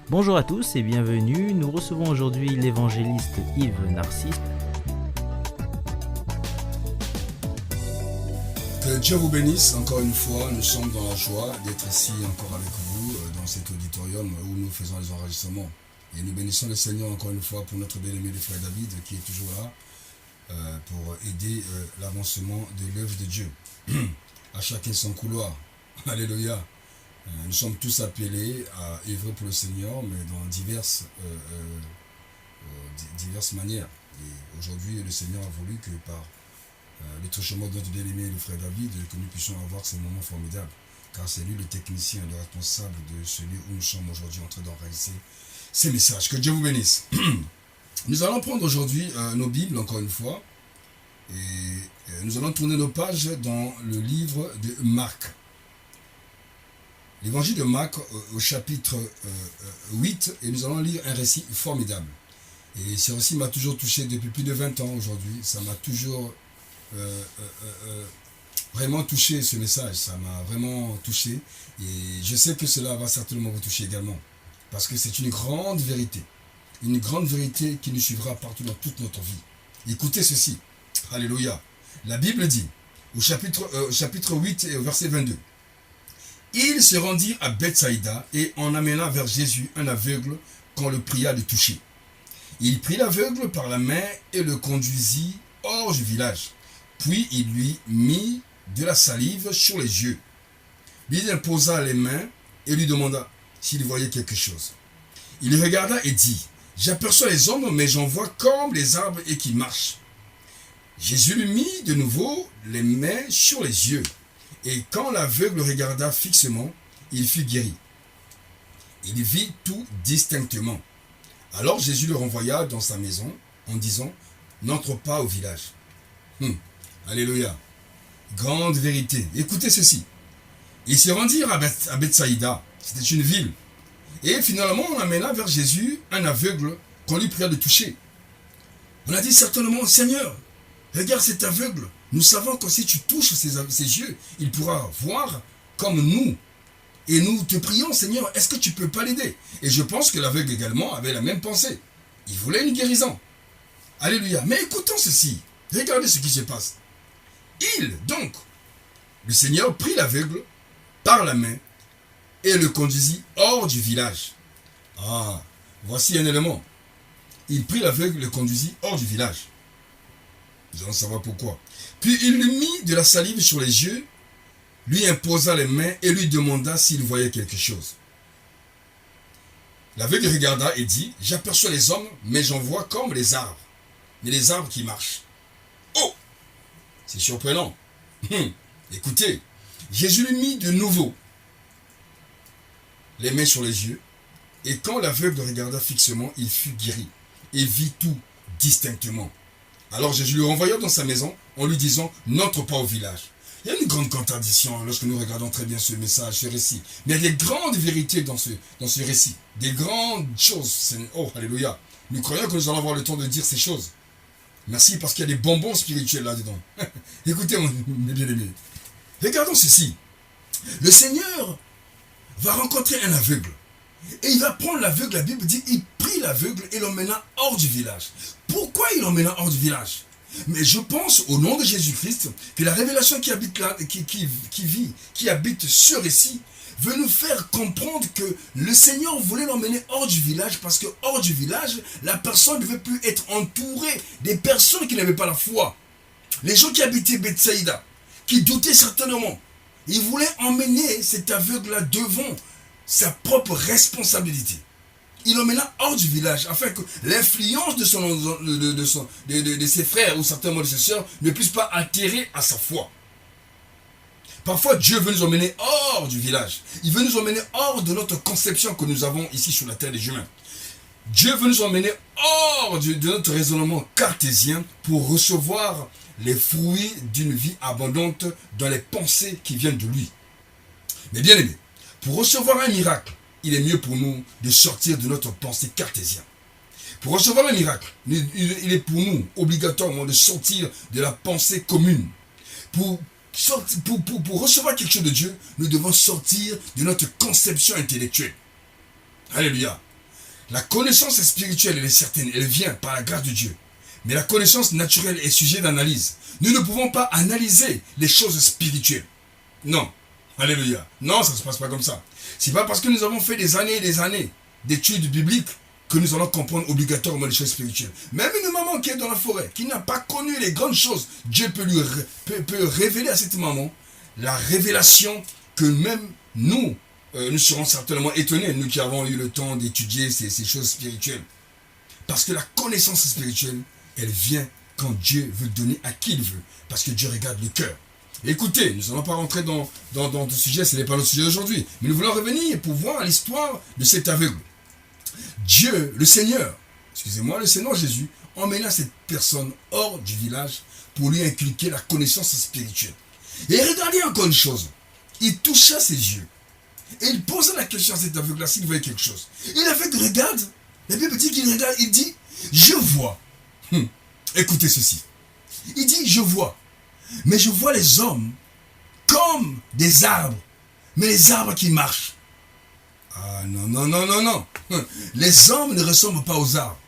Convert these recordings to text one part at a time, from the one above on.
Bonjour à tous et bienvenue. Nous recevons aujourd'hui l'évangéliste Yves Narcisse. Que Dieu vous bénisse encore une fois. Nous sommes dans la joie d'être ici encore avec vous dans cet auditorium où nous faisons les enregistrements. Et nous bénissons le Seigneur encore une fois pour notre bien-aimé le frère David qui est toujours là pour aider l'avancement de l'œuvre de Dieu. À chacun son couloir. Alléluia. Nous sommes tous appelés à œuvrer pour le Seigneur, mais dans diverses manières. Et aujourd'hui, le Seigneur a voulu que par le truchement de notre bien-aimé, le frère David, que nous puissions avoir ces moments formidables. Car c'est lui le technicien, le responsable de celui où nous sommes aujourd'hui en train d'enregistrer ces messages. Que Dieu vous bénisse. Nous allons prendre aujourd'hui nos Bibles, encore une fois, et nous allons tourner nos pages dans le livre de Marc. L'évangile de Marc au chapitre 8, et nous allons lire un récit formidable. Et ce récit m'a toujours touché depuis plus de 20 ans aujourd'hui. Ça m'a toujours vraiment touché, ce message. Ça m'a vraiment touché. Et je sais que cela va certainement vous toucher également. Parce que c'est une grande vérité. Une grande vérité qui nous suivra partout dans toute notre vie. Écoutez ceci. Alléluia. La Bible dit, au chapitre 8 et au verset 22. Ils se rendirent à Bethsaïda et en amena vers Jésus un aveugle qu'on le pria de toucher. Il prit l'aveugle par la main et le conduisit hors du village. Puis il lui mit de la salive sur les yeux. Il imposa les mains et lui demanda s'il voyait quelque chose. Il regarda et dit, « J'aperçois les hommes, mais j'en vois comme les arbres et qui marchent. » Jésus lui mit de nouveau les mains sur les yeux. Et quand l'aveugle regarda fixement, il fut guéri. Il vit tout distinctement. Alors Jésus le renvoya dans sa maison en disant, « N'entre pas au village. » Alléluia. Grande vérité. Écoutez ceci. Ils se rendirent à Bethsaïda. C'était une ville. Et finalement, on amena vers Jésus un aveugle qu'on lui pria de toucher. On a dit certainement, « Seigneur, regarde cet aveugle. Nous savons que si tu touches ses yeux, il pourra voir comme nous. Et nous te prions, Seigneur, est-ce que tu peux pas l'aider ?» Et je pense que l'aveugle également avait la même pensée. Il voulait une guérison. Alléluia. Mais écoutons ceci. Regardez ce qui se passe. Donc, le Seigneur prit l'aveugle par la main et le conduisit hors du village. Ah, voici un élément. Il prit l'aveugle et le conduisit hors du village. Nous allons savoir pourquoi. Puis il lui mit de la salive sur les yeux, lui imposa les mains et lui demanda s'il voyait quelque chose. L'aveugle regarda et dit, « J'aperçois les hommes, mais j'en vois comme les arbres. Mais les arbres qui marchent. » Oh! C'est surprenant. Écoutez, Jésus lui mit de nouveau les mains sur les yeux, et quand l'aveugle regarda fixement, il fut guéri et vit tout distinctement. Alors Jésus le renvoya dans sa maison en lui disant, n'entre pas au village. Il y a une grande contradiction lorsque nous regardons très bien ce message, ce récit. Mais il y a des grandes vérités dans ce récit. Des grandes choses. Oh, alléluia. Nous croyons que nous allons avoir le temps de dire ces choses. Merci parce qu'il y a des bonbons spirituels là-dedans. Écoutez, mes bien-aimés. Regardons ceci. Le Seigneur va rencontrer un aveugle. Et il va prendre l'aveugle, la Bible dit, il prit l'aveugle et l'emmena hors du village. Pourquoi il l'emmena hors du village? Mais je pense, au nom de Jésus-Christ, que la révélation qui habite là, qui habite ce récit, veut nous faire comprendre que le Seigneur voulait l'emmener hors du village, parce que hors du village, la personne ne veut plus être entourée des personnes qui n'avaient pas la foi. Les gens qui habitaient Bethsaïda, qui doutaient certainement, ils voulaient emmener cet aveugle-là devant sa propre responsabilité. Il l'emmena hors du village afin que l'influence de ses frères ou certainement de ses sœurs ne puisse pas altérer à sa foi. Parfois, Dieu veut nous emmener hors du village. Il veut nous emmener hors de notre conception que nous avons ici sur la terre des humains. Dieu veut nous emmener hors de notre raisonnement cartésien pour recevoir les fruits d'une vie abondante dans les pensées qui viennent de lui. Mais bien aimé, pour recevoir un miracle, il est mieux pour nous de sortir de notre pensée cartésienne. Pour recevoir un miracle, il est pour nous obligatoirement de sortir de la pensée commune. Pour recevoir quelque chose de Dieu, nous devons sortir de notre conception intellectuelle. Alléluia. La connaissance spirituelle, elle est certaine, elle vient par la grâce de Dieu. Mais la connaissance naturelle est sujet d'analyse. Nous ne pouvons pas analyser les choses spirituelles. Non. Alléluia. Non, ça ne se passe pas comme ça. C'est pas parce que nous avons fait des années et des années d'études bibliques que nous allons comprendre obligatoirement les choses spirituelles. Même une maman qui est dans la forêt, qui n'a pas connu les grandes choses, Dieu peut révéler à cette maman la révélation que même nous, nous serons certainement étonnés, nous qui avons eu le temps d'étudier ces choses spirituelles. Parce que la connaissance spirituelle, elle vient quand Dieu veut donner à qui il veut. Parce que Dieu regarde le cœur. Écoutez, nous n'allons pas rentrer dans le sujet, ce n'est pas le sujet d'aujourd'hui. Mais nous voulons revenir pour voir l'histoire de cet aveugle. Dieu, le Seigneur, le Seigneur Jésus, emmena cette personne hors du village pour lui inculquer la connaissance spirituelle. Et regardez encore une chose. Il toucha ses yeux. Et il posa la question à cet aveugle-là s'il voyait quelque chose. Et l'aveugle regarde. La Bible dit qu'il regarde, il dit, je vois. Écoutez ceci. Il dit, je vois. Mais je vois les hommes comme des arbres. Mais les arbres qui marchent. Ah non, non, non, non, non. Les hommes ne ressemblent pas aux arbres.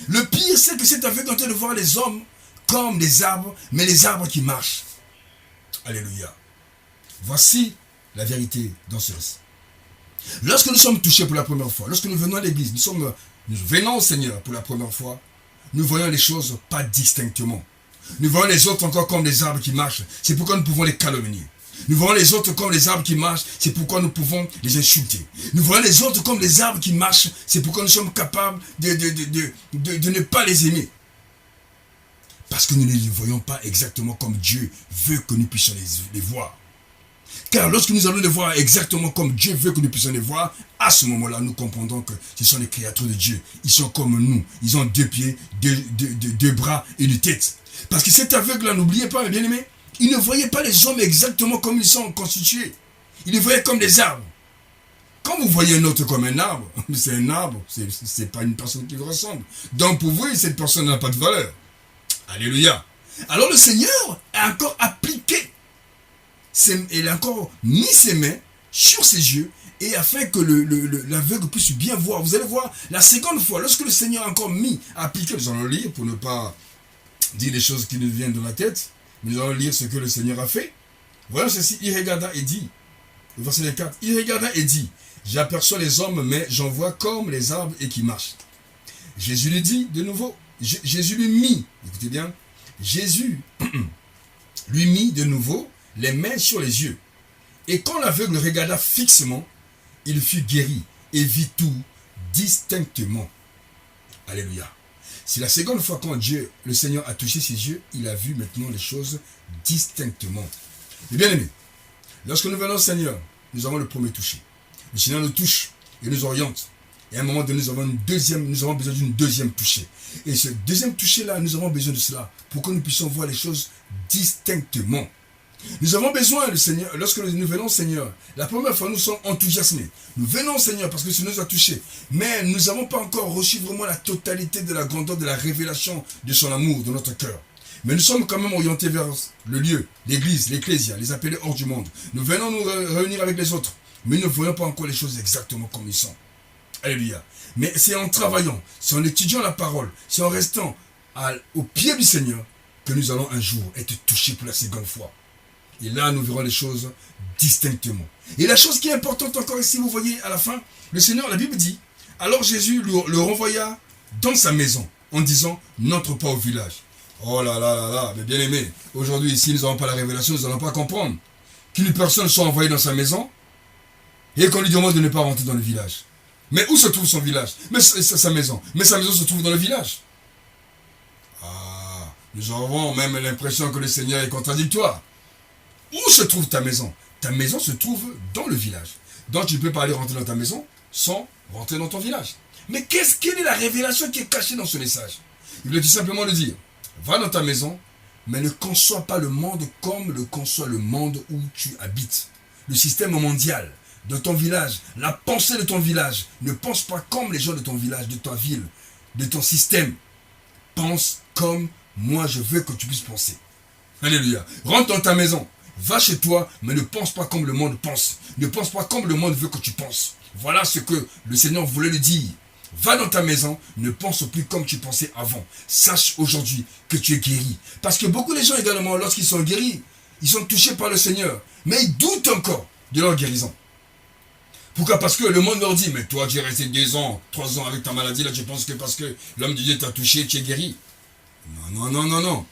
Le pire, c'est que cet aveugle est en train de voir les hommes comme des arbres, mais les arbres qui marchent. Alléluia. Voici la vérité dans ce récit. Lorsque nous sommes touchés pour la première fois, lorsque nous venons à l'église, nous venons au Seigneur pour la première fois, nous voyons les choses pas distinctement. Nous voyons les autres encore comme des arbres qui marchent. C'est pourquoi nous pouvons les calomnier. Nous voyons les autres comme les arbres qui marchent. C'est pourquoi nous pouvons les insulter. Nous voyons les autres comme les arbres qui marchent. C'est pourquoi nous sommes capables de ne pas les aimer. Parce que nous ne les voyons pas exactement comme Dieu veut que nous puissions les voir. Car lorsque nous allons les voir exactement comme Dieu veut que nous puissions les voir, à ce moment-là, nous comprendrons que ce sont les créatures de Dieu. Ils sont comme nous. Ils ont 2 pieds, 2 bras et une tête. Parce que cet aveugle-là, n'oubliez pas, mes bien-aimés, il ne voyait pas les hommes exactement comme ils sont constitués. Il les voyait comme des arbres. Quand vous voyez un autre comme un arbre, c'est un arbre, c'est pas une personne qui lui ressemble. Donc pour vous, cette personne n'a pas de valeur. Alléluia. Alors le Seigneur a encore appliqué, il a encore mis ses mains sur ses yeux, et afin que l'aveugle puisse bien voir. Vous allez voir, la seconde fois, lorsque le Seigneur a encore appliqué, nous allons lire pour ne pas dire les choses qui nous viennent de la tête, nous allons lire ce que le Seigneur a fait. Voilà ceci, il regarda et dit, verset 4, il regarda et dit, j'aperçois les hommes, mais j'en vois comme les arbres et qui marchent. Jésus lui dit de nouveau, Jésus lui mit, écoutez bien, Jésus lui mit de nouveau les mains sur les yeux. Et quand l'aveugle regarda fixement, il fut guéri et vit tout distinctement. Alléluia. C'est la seconde fois quand Dieu, le Seigneur, a touché ses yeux, il a vu maintenant les choses distinctement. Mais bien aimé, lorsque nous venons au Seigneur, nous avons le premier toucher. Le Seigneur nous touche et nous oriente. Et à un moment donné, nous avons besoin d'une deuxième toucher. Et ce deuxième toucher-là, nous avons besoin de cela pour que nous puissions voir les choses distinctement. Nous avons besoin, le Seigneur, lorsque nous venons au Seigneur, la première fois, nous sommes enthousiasmés. Nous venons au Seigneur parce que ce nous a touchés. Mais nous n'avons pas encore reçu vraiment la totalité de la grandeur, de la révélation de son amour dans notre cœur. Mais nous sommes quand même orientés vers le lieu, l'église, l'ecclésia, les appelés hors du monde. Nous venons nous réunir avec les autres, mais nous ne voyons pas encore les choses exactement comme ils sont. Alléluia. Mais c'est en travaillant, c'est en étudiant la parole, c'est en restant au pied du Seigneur que nous allons un jour être touchés pour la seconde fois. Et là, nous verrons les choses distinctement. Et la chose qui est importante encore ici, vous voyez à la fin, le Seigneur, la Bible dit, alors Jésus le renvoya dans sa maison en disant, n'entre pas au village. Oh là là là là, mais bien aimé, aujourd'hui ici, nous n'avons pas la révélation, nous n'allons pas comprendre qu'une personne soit envoyée dans sa maison et qu'on lui demande de ne pas rentrer dans le village. Mais où se trouve son village? Mais sa maison. Mais sa maison se trouve dans le village. Ah, nous avons même l'impression que le Seigneur est contradictoire. Où se trouve ta maison? Ta maison se trouve dans le village. Donc tu ne peux pas aller rentrer dans ta maison sans rentrer dans ton village. Mais quelle est la révélation qui est cachée dans ce message? Il veut tout simplement le dire. Va dans ta maison, mais ne conçois pas le monde comme le conçoit le monde où tu habites. Le système mondial, de ton village, la pensée de ton village. Ne pense pas comme les gens de ton village, de ta ville, de ton système. Pense comme moi je veux que tu puisses penser. Alléluia. Rentre dans ta maison. Va chez toi, mais ne pense pas comme le monde pense. Ne pense pas comme le monde veut que tu penses. Voilà ce que le Seigneur voulait lui dire. Va dans ta maison, ne pense plus comme tu pensais avant. Sache aujourd'hui que tu es guéri. Parce que beaucoup de gens également, lorsqu'ils sont guéris, ils sont touchés par le Seigneur. Mais ils doutent encore de leur guérison. Pourquoi? Parce que le monde leur dit, mais toi tu es resté 2 ans, 3 ans avec ta maladie, là tu penses que parce que l'homme de Dieu t'a touché, tu es guéri. Non, non, non, non, non.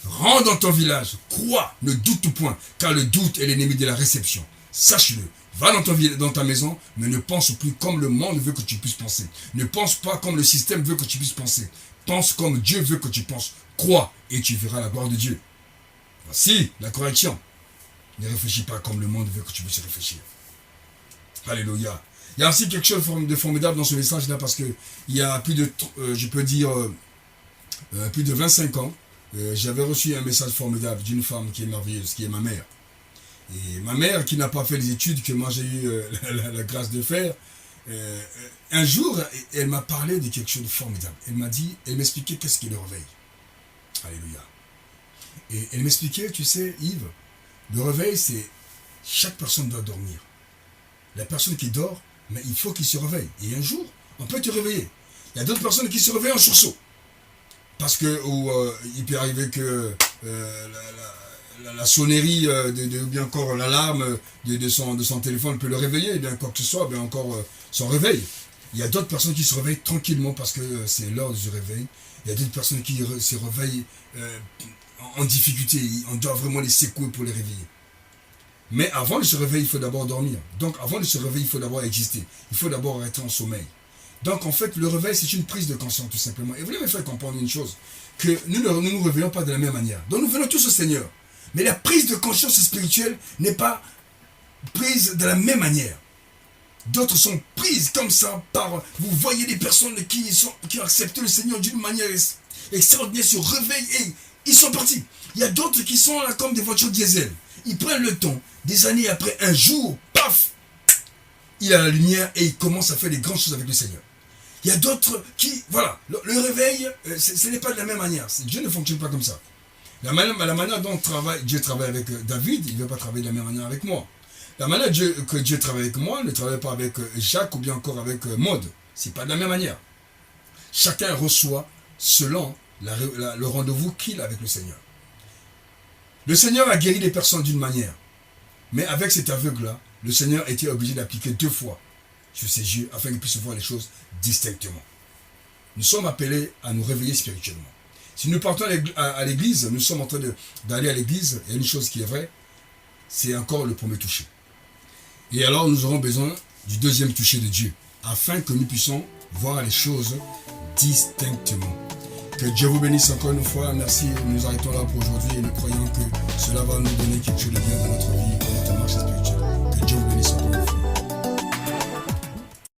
Rentre dans ton village, crois, ne doute point, car le doute est l'ennemi de la réception. Sache-le. Va dans ta maison, mais ne pense plus comme le monde veut que tu puisses penser. Ne pense pas comme le système veut que tu puisses penser. Pense comme Dieu veut que tu penses. Crois et tu verras la gloire de Dieu. Voici la correction. Ne réfléchis pas comme le monde veut que tu puisses réfléchir. Alléluia. Il y a aussi quelque chose de formidable dans ce message-là parce que il y a plus de, je peux dire, plus de 25 ans, j'avais reçu un message formidable d'une femme qui est merveilleuse, qui est ma mère. Et ma mère, qui n'a pas fait les études que moi j'ai eu la grâce de faire, un jour, elle m'a parlé de quelque chose de formidable. Elle m'expliquait qu'est-ce qu'est le réveil. Alléluia. Et elle m'expliquait, tu sais, Yves, le réveil, c'est chaque personne doit dormir. La personne qui dort, mais il faut qu'il se réveille. Et un jour, on peut te réveiller. Il y a d'autres personnes qui se réveillent en sursaut. Parce que il peut arriver que la sonnerie ou bien encore l'alarme de son téléphone peut le réveiller, et bien quoi que ce soit, bien encore son réveil. Il y a d'autres personnes qui se réveillent tranquillement parce que c'est l'heure du réveil. Il y a d'autres personnes qui se réveillent en difficulté. On doit vraiment les secouer pour les réveiller. Mais avant de se réveiller, il faut d'abord dormir. Donc avant de se réveiller, il faut d'abord exister. Il faut d'abord être en sommeil. Donc en fait, le réveil, c'est une prise de conscience tout simplement. Et vous devez faire comprendre une chose, que nous ne nous réveillons pas de la même manière. Donc nous venons tous au Seigneur. Mais la prise de conscience spirituelle n'est pas prise de la même manière. D'autres sont prises comme ça par... Vous voyez des personnes qui ont accepté le Seigneur d'une manière extraordinaire, se réveillent et ils sont partis. Il y a d'autres qui sont là comme des voitures diesel. Ils prennent le temps, des années après, un jour, paf, il a la lumière et il commence à faire des grandes choses avec le Seigneur. Il y a d'autres qui... Voilà, le réveil, ce n'est pas de la même manière. Dieu ne fonctionne pas comme ça. La manière dont Dieu travaille avec David, il ne veut pas travailler de la même manière avec moi. La manière que Dieu travaille avec moi, ne travaille pas avec Jacques ou bien encore avec Maud. Ce n'est pas de la même manière. Chacun reçoit selon le rendez-vous qu'il a avec le Seigneur. Le Seigneur a guéri les personnes d'une manière. Mais avec cet aveugle-là, le Seigneur était obligé d'appliquer 2 fois sur ses yeux afin qu'il puisse voir les choses distinctement. Nous sommes appelés à nous réveiller spirituellement. Si nous partons à l'église, nous sommes en train d'aller à l'église, il y a une chose qui est vraie, c'est encore le premier toucher. Et alors nous aurons besoin du deuxième toucher de Dieu, afin que nous puissions voir les choses distinctement. Que Dieu vous bénisse encore une fois. Merci, nous arrêtons là pour aujourd'hui et nous croyons que cela va nous donner quelque chose de bien dans notre vie.